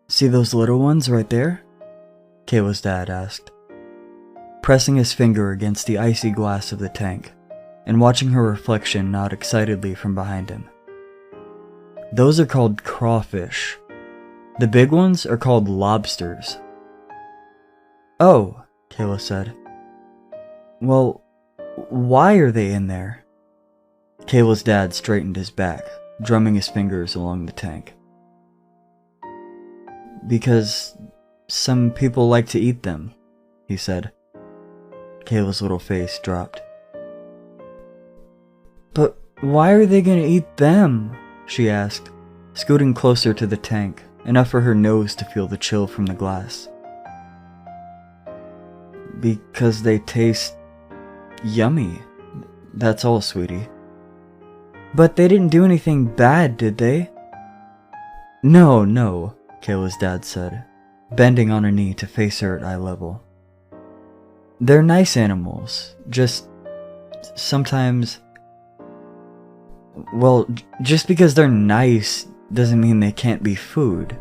See those little ones right there? Kayla's dad asked, pressing his finger against the icy glass of the tank and watching her reflection nod excitedly from behind him. Those are called crawfish. The big ones are called lobsters. Oh, Kayla said. Well, why are they in there? Kayla's dad straightened his back, drumming his fingers along the tank. Because some people like to eat them, he said. Kayla's little face dropped. But why are they gonna eat them? She asked, scooting closer to the tank, enough for her nose to feel the chill from the glass. Because they taste yummy. That's all, sweetie. But they didn't do anything bad, did they? No, Kayla's dad said, bending on a knee to face her at eye level. They're nice animals, just sometimes... Well, just because they're nice doesn't mean they can't be food.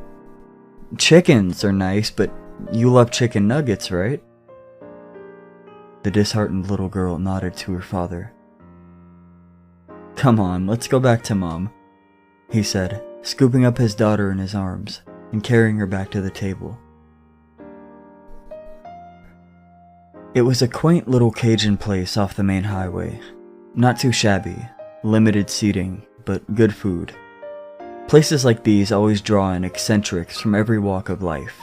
Chickens are nice, but you love chicken nuggets, right? The disheartened little girl nodded to her father. Come on, let's go back to Mom, he said, scooping up his daughter in his arms and carrying her back to the table. It was a quaint little Cajun place off the main highway. Not too shabby, limited seating, but good food. Places like these always draw in eccentrics from every walk of life.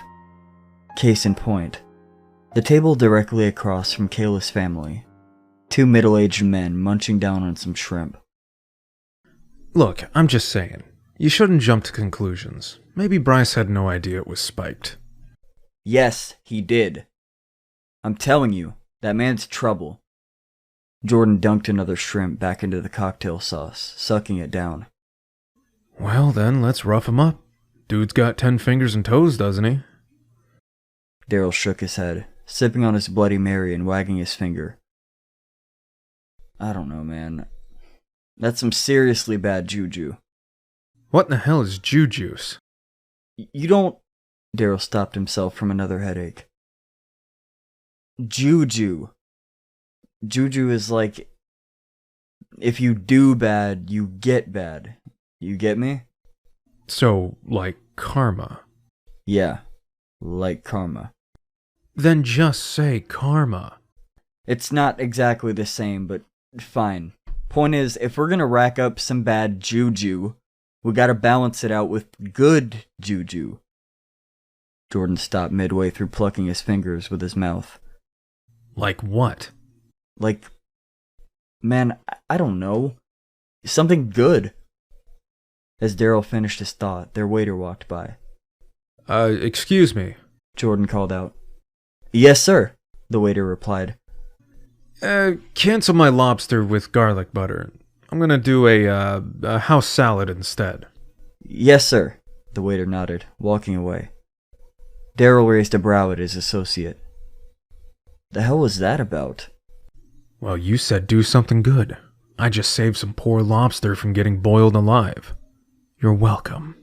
Case in point, the table directly across from Kayla's family. Two middle-aged men munching down on some shrimp. Look, I'm just saying, you shouldn't jump to conclusions. Maybe Bryce had no idea it was spiked. Yes, he did. I'm telling you, that man's trouble. Jordan dunked another shrimp back into the cocktail sauce, sucking it down. Well then, let's rough him up. Dude's got 10 fingers and toes, doesn't he? Daryl shook his head, sipping on his Bloody Mary and wagging his finger. I don't know, man. That's some seriously bad juju. What in the hell is jujuce? You don't... Daryl stopped himself from another headache. Juju. Juju is like... if you do bad, you get bad. You get me? So, like karma? Yeah, like karma. Then just say karma. It's not exactly the same, but fine. Point is, if we're gonna rack up some bad juju, we gotta balance it out with good juju. Jordan stopped midway through plucking his fingers with his mouth. Like what? Like, man, I don't know. Something good. As Daryl finished his thought, their waiter walked by. Excuse me. Jordan called out. Yes, sir, the waiter replied. Cancel my lobster with garlic butter. I'm gonna do a house salad instead. Yes, sir, the waiter nodded, walking away. Daryl raised a brow at his associate. The hell was that about? Well, you said do something good. I just saved some poor lobster from getting boiled alive. You're welcome.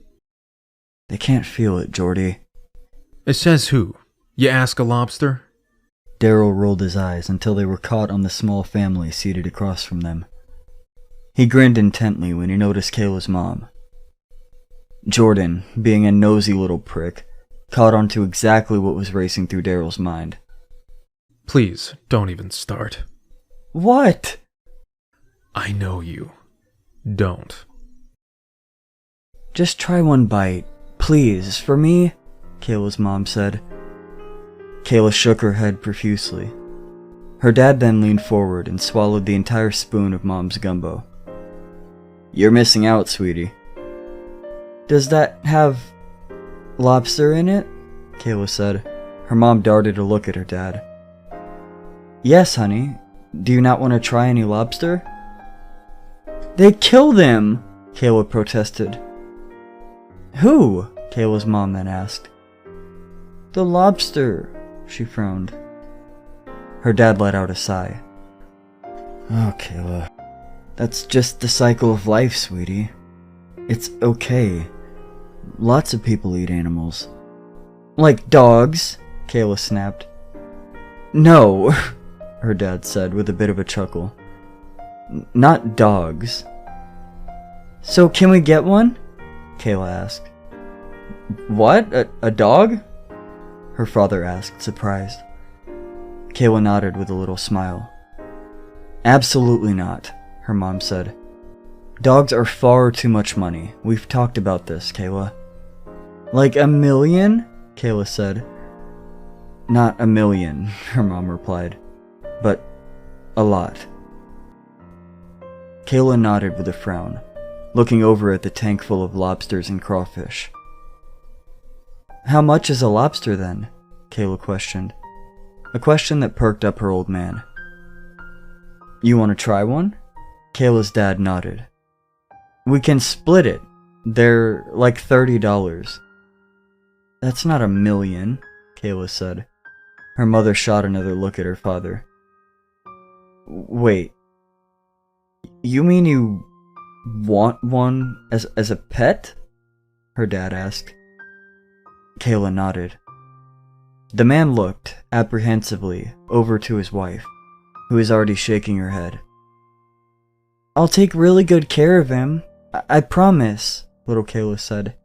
They can't feel it, Jordy. It says who? You ask a lobster? Daryl rolled his eyes until they were caught on the small family seated across from them. He grinned intently when he noticed Kayla's mom. Jordan, being a nosy little prick, caught on to exactly what was racing through Daryl's mind. Please, don't even start. What? I know you. Don't. Just try one bite, please, for me, Kayla's mom said. Kayla shook her head profusely. Her dad then leaned forward and swallowed the entire spoon of Mom's gumbo. You're missing out, sweetie. Does that have lobster in it? Kayla said. Her mom darted a look at her dad. Yes, honey. Do you not want to try any lobster? They killed him, Kayla protested. Who? Kayla's mom then asked. The lobster, she frowned. Her dad let out a sigh. Oh, Kayla. That's just the cycle of life, sweetie. It's okay. Lots of people eat animals. Like dogs, Kayla snapped. No, her dad said with a bit of a chuckle. Not dogs. So can we get one? Kayla asked. What? A dog? Her father asked, surprised. Kayla nodded with a little smile. Absolutely not, her mom said. Dogs are far too much money. We've talked about this, Kayla. Like $1 million? Kayla said. Not $1 million, her mom replied, but a lot. Kayla nodded with a frown, looking over at the tank full of lobsters and crawfish. How much is a lobster then? Kayla questioned, a question that perked up her old man. You want to try one? Kayla's dad nodded. We can split it. They're like $30. That's not $1 million, Kayla said. Her mother shot another look at her father. Wait. You mean you want one as a pet? Her dad asked. Kayla nodded. The man looked, apprehensively, over to his wife, who was already shaking her head. I'll take really good care of him. I promise, little Kayla said.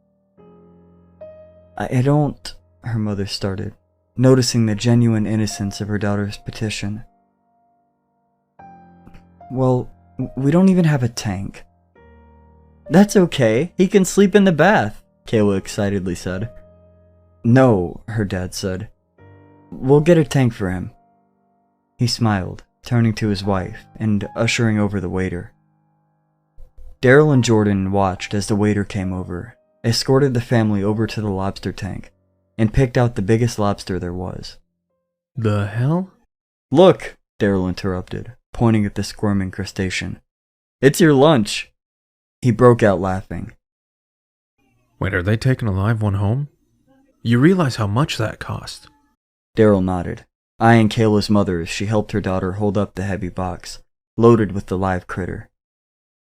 I don't, her mother started, noticing the genuine innocence of her daughter's petition. Well, we don't even have a tank. That's okay. He can sleep in the bath, Kayla excitedly said. No, her dad said. We'll get a tank for him. He smiled, turning to his wife and ushering over the waiter. Daryl and Jordan watched as the waiter came over, escorted the family over to the lobster tank, and picked out the biggest lobster there was. The hell? Look, Daryl interrupted, pointing at the squirming crustacean. It's your lunch. He broke out laughing. Wait, are they taking a live one home? You realize how much that cost? Daryl nodded, eyeing Kayla's mother as she helped her daughter hold up the heavy box, loaded with the live critter.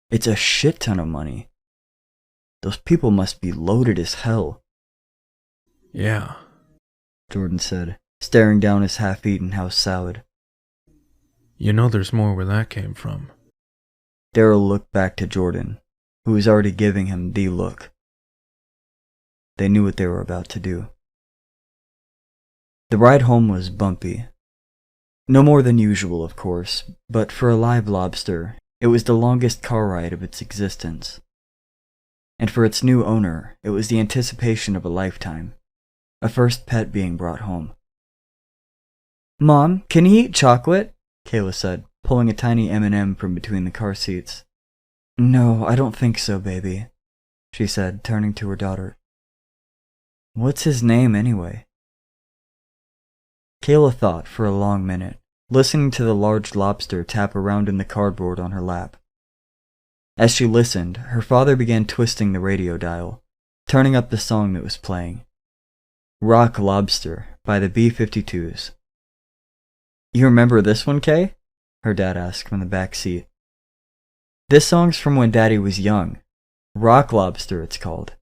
It's a shit ton of money. Those people must be loaded as hell. Yeah, Jordan said, staring down his half-eaten house salad. You know there's more where that came from. Daryl looked back to Jordan, who was already giving him the look. They knew what they were about to do. The ride home was bumpy. No more than usual, of course, but for a live lobster, it was the longest car ride of its existence. And for its new owner, it was the anticipation of a lifetime, a first pet being brought home. Mom, can he eat chocolate? Kayla said, pulling a tiny M&M from between the car seats. No, I don't think so, baby, she said, turning to her daughter. What's his name, anyway? Kayla thought for a long minute, listening to the large lobster tap around in the cardboard on her lap. As she listened, her father began twisting the radio dial, turning up the song that was playing. Rock Lobster by the B-52s. You remember this one, Kay? Her dad asked from the back seat. This song's from when Daddy was young. Rock Lobster, it's called.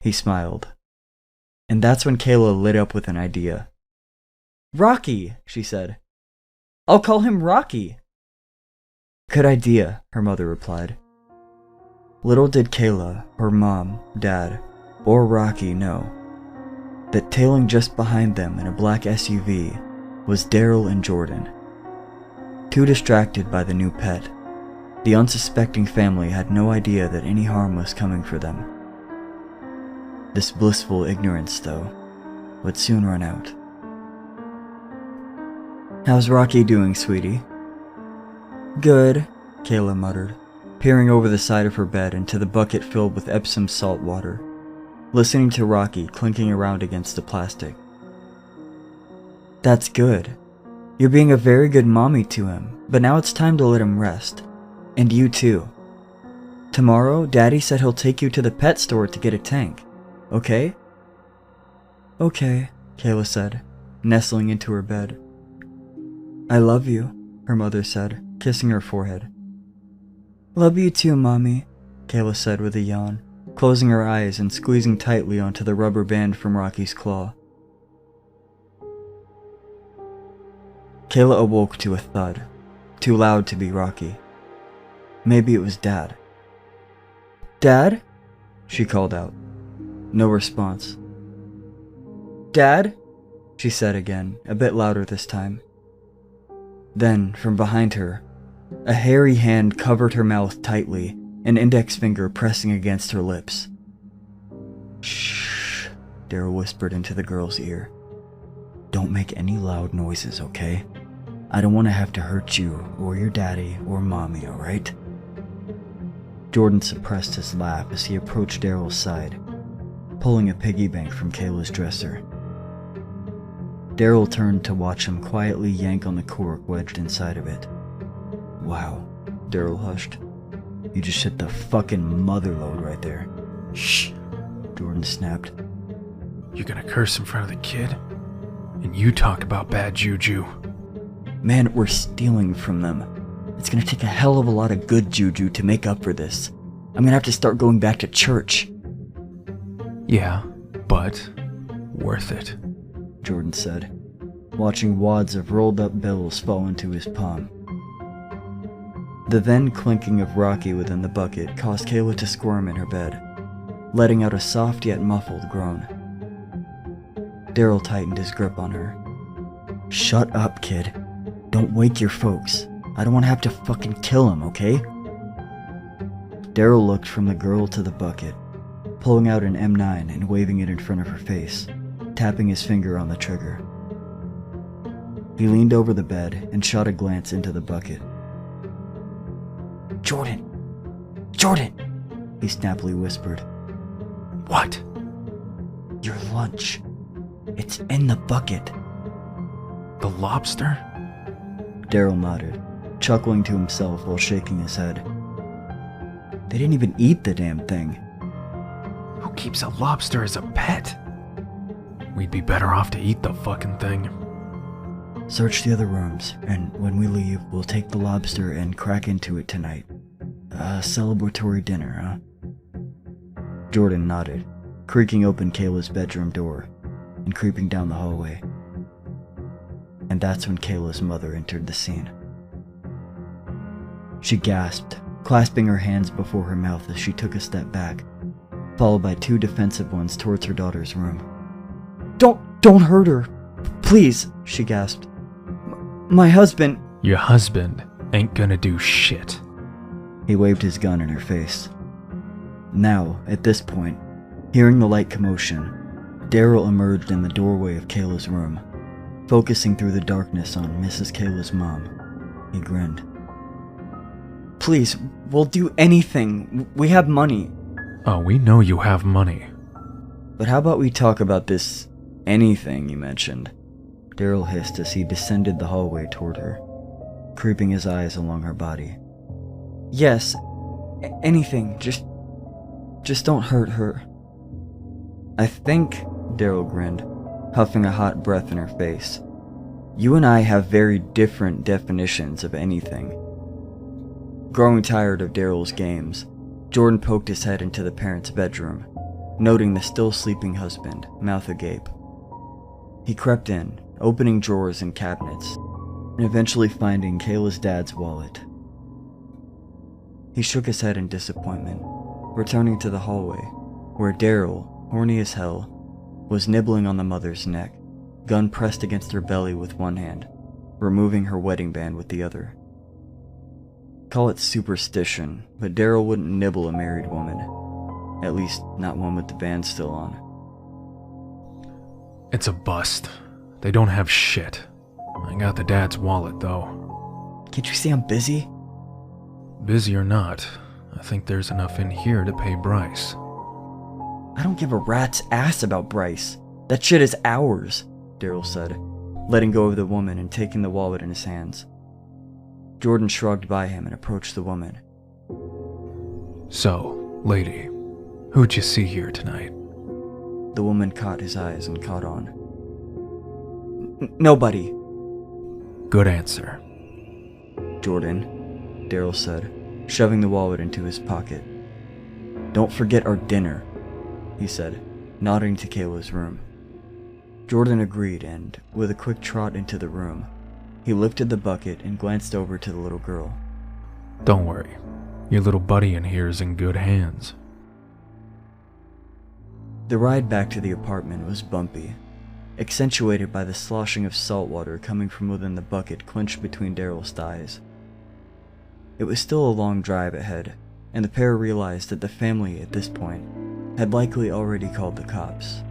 He smiled. And that's when Kayla lit up with an idea. Rocky, she said. I'll call him Rocky. Good idea, her mother replied. Little did Kayla, her mom, dad, or Rocky know that tailing just behind them in a black SUV was Daryl and Jordan. Too distracted by the new pet, the unsuspecting family had no idea that any harm was coming for them. This blissful ignorance, though, would soon run out. How's Rocky doing, sweetie? Good, Kayla muttered, peering over the side of her bed into the bucket filled with Epsom salt water, listening to Rocky clinking around against the plastic. That's good. You're being a very good mommy to him, but now it's time to let him rest. And you too. Tomorrow, Daddy said he'll take you to the pet store to get a tank. Okay? Okay, Kayla said, nestling into her bed. I love you, her mother said, kissing her forehead. Love you too, Mommy, Kayla said with a yawn, closing her eyes and squeezing tightly onto the rubber band from Rocky's claw. Kayla awoke to a thud, too loud to be Rocky. Maybe it was Dad. "Dad?" she called out. No response. "Dad?" she said again, a bit louder this time. Then, from behind her, a hairy hand covered her mouth tightly, an index finger pressing against her lips. "Shh," Daryl whispered into the girl's ear. "Don't make any loud noises, okay? I don't want to have to hurt you, or your daddy, or mommy, alright?" Jordan suppressed his laugh as he approached Daryl's side, pulling a piggy bank from Kayla's dresser. Daryl turned to watch him quietly yank on the cork wedged inside of it. "Wow," Daryl hushed. "You just hit the fucking mother load right there." Shh, Jordan snapped. you gonna curse in front of the kid? And you talk about bad juju. "Man, we're stealing from them. It's gonna take a hell of a lot of good juju to make up for this. I'm gonna have to start going back to church." Yeah, but worth it. Jordan said, watching wads of rolled up bills fall into his palm. The then clinking of Rocky within the bucket caused Kayla to squirm in her bed, letting out a soft yet muffled groan. Daryl tightened his grip on her. "Shut up, kid. Don't wake your folks. I don't want to have to fucking kill him, okay?" Daryl looked from the girl to the bucket, pulling out an M9 and waving it in front of her face, tapping his finger on the trigger. He leaned over the bed and shot a glance into the bucket. "Jordan! Jordan!" he snappily whispered. What? "Your lunch. It's in the bucket." The lobster? Daryl nodded, chuckling to himself while shaking his head. They didn't even eat the damn thing. Who keeps a lobster as a pet? We'd be better off to eat the fucking thing. "Search the other rooms, and when we leave, we'll take the lobster and crack into it tonight. A celebratory dinner, huh?" Jordan nodded, creaking open Kayla's bedroom door and creeping down the hallway. And that's when Kayla's mother entered the scene. She gasped, clasping her hands before her mouth as she took a step back, followed by two defensive ones towards her daughter's room. Don't hurt her! Please!" she gasped. My husband..." Your husband ain't gonna do shit. He waved his gun in her face. Now, at this point, hearing the light commotion, Daryl emerged in the doorway of Kayla's room, focusing through the darkness on Mrs. Kayla's mom. He grinned. "Please, we'll do anything. We have money." Oh, we know you have money. "But how about we talk about this anything you mentioned?" Daryl hissed as he descended the hallway toward her, creeping his eyes along her body. "Yes, anything. Just don't hurt her." "I think," Daryl grinned, huffing a hot breath in her face, "you and I have very different definitions of anything." Growing tired of Daryl's games, Jordan poked his head into the parents' bedroom, noting the still sleeping husband, mouth agape. He crept in, opening drawers and cabinets, and eventually finding Kayla's dad's wallet. He shook his head in disappointment, returning to the hallway, where Daryl, horny as hell, was nibbling on the mother's neck, gun pressed against her belly with one hand, removing her wedding band with the other. Call it superstition, but Daryl wouldn't nibble a married woman. At least, not one with the band still on. It's a bust. They don't have shit. I got the dad's wallet, though. "Can't you see I'm busy?" Busy or not, I think there's enough in here to pay Bryce. "I don't give a rat's ass about Bryce. That shit is ours," Daryl said, letting go of the woman and taking the wallet in his hands. Jordan shrugged by him and approached the woman. So, lady, who'd you see here tonight? The woman caught his eyes and caught on. Nobody." Good answer. "Jordan," Daryl said, shoving the wallet into his pocket. "Don't forget our dinner," he said, nodding to Kayla's room. Jordan agreed and, with a quick trot into the room, He lifted the bucket and glanced over to the little girl. Don't worry. Your little buddy in here is in good hands. The ride back to the apartment was bumpy, accentuated by the sloshing of salt water coming from within the bucket clenched between Daryl's thighs. It was still a long drive ahead, and the pair realized that the family at this point had likely already called the cops,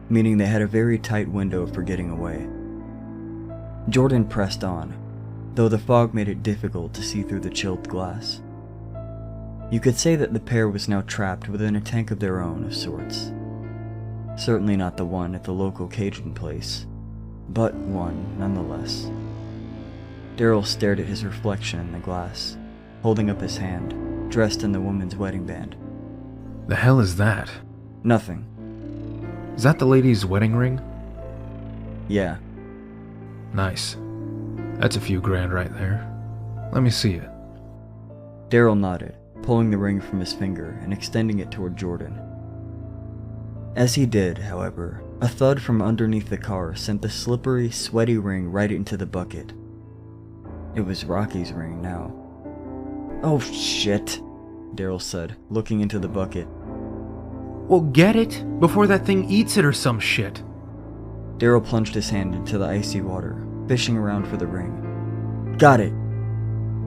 meaning they had a very tight window for getting away. Jordan pressed on, though the fog made it difficult to see through the chilled glass. You could say that the pair was now trapped within a tank of their own of sorts. Certainly not the one at the local Cajun place, but one nonetheless. Daryl stared at his reflection in the glass, holding up his hand, dressed in the woman's wedding band. The hell is that? Nothing. Is that the lady's wedding ring? Yeah. Nice. That's a few grand right there. Let me see it. Daryl nodded, pulling the ring from his finger and extending it toward Jordan. As he did, however, a thud from underneath the car sent the slippery, sweaty ring right into the bucket. It was Rocky's ring now. "Oh shit," Daryl said, looking into the bucket. Well, get it before that thing eats it or some shit. Daryl plunged his hand into the icy water, fishing around for the ring. "Got it!"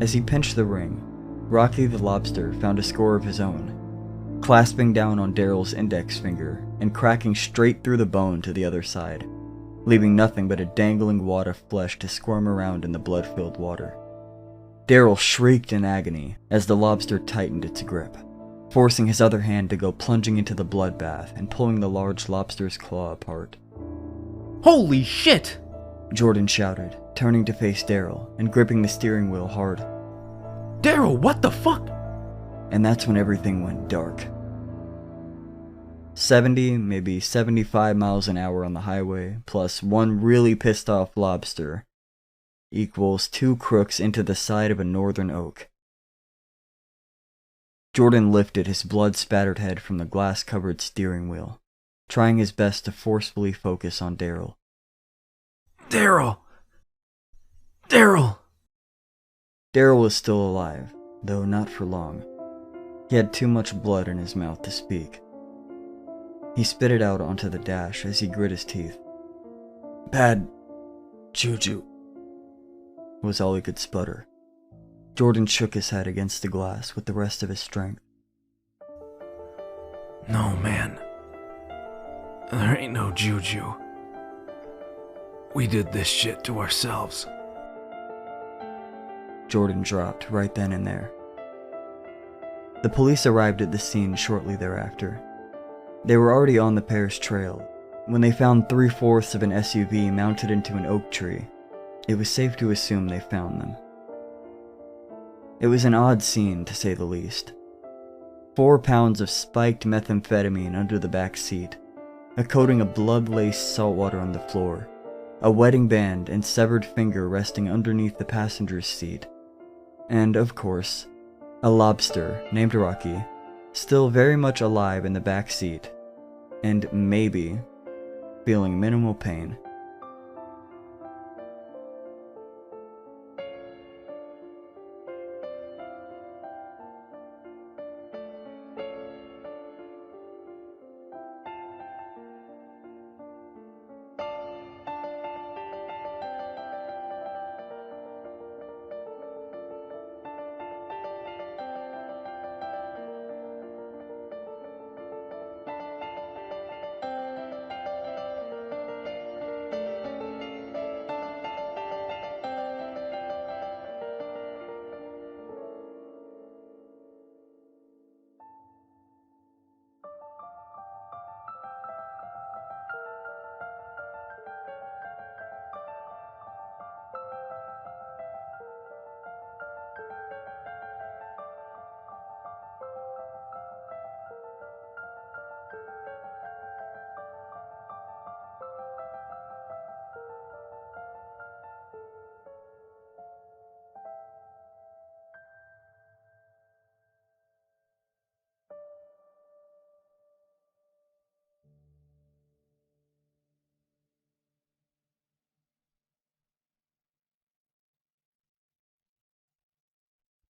As he pinched the ring, Rocky the lobster found a score of his own, clasping down on Daryl's index finger and cracking straight through the bone to the other side, leaving nothing but a dangling wad of flesh to squirm around in the blood-filled water. Daryl shrieked in agony as the lobster tightened its grip, forcing his other hand to go plunging into the bloodbath and pulling the large lobster's claw apart. Holy shit! Jordan shouted, turning to face Daryl and gripping the steering wheel hard. Daryl, what the fuck? And that's when everything went dark. 70, maybe 75 miles an hour on the highway, plus one really pissed off lobster, equals 2 crooks into the side of a northern oak. Jordan lifted his blood-spattered head from the glass-covered steering wheel, trying his best to forcefully focus on Daryl. Daryl! Daryl! Daryl was still alive, though not for long. He had too much blood in his mouth to speak. He spit it out onto the dash as he grit his teeth. "Bad juju," was all he could sputter. Jordan shook his head against the glass with the rest of his strength. No, man. There ain't no juju. We did this shit to ourselves. Jordan dropped right then and there. The police arrived at the scene shortly thereafter. They were already on the pair's trail when they found 3/4 of an SUV mounted into an oak tree. It was safe to assume they found them. It was an odd scene, to say the least. 4 pounds of spiked methamphetamine under the back seat, a coating of blood-laced saltwater on the floor, a wedding band and severed finger resting underneath the passenger's seat, and, of course, a lobster named Rocky, still very much alive in the back seat, and maybe feeling minimal pain.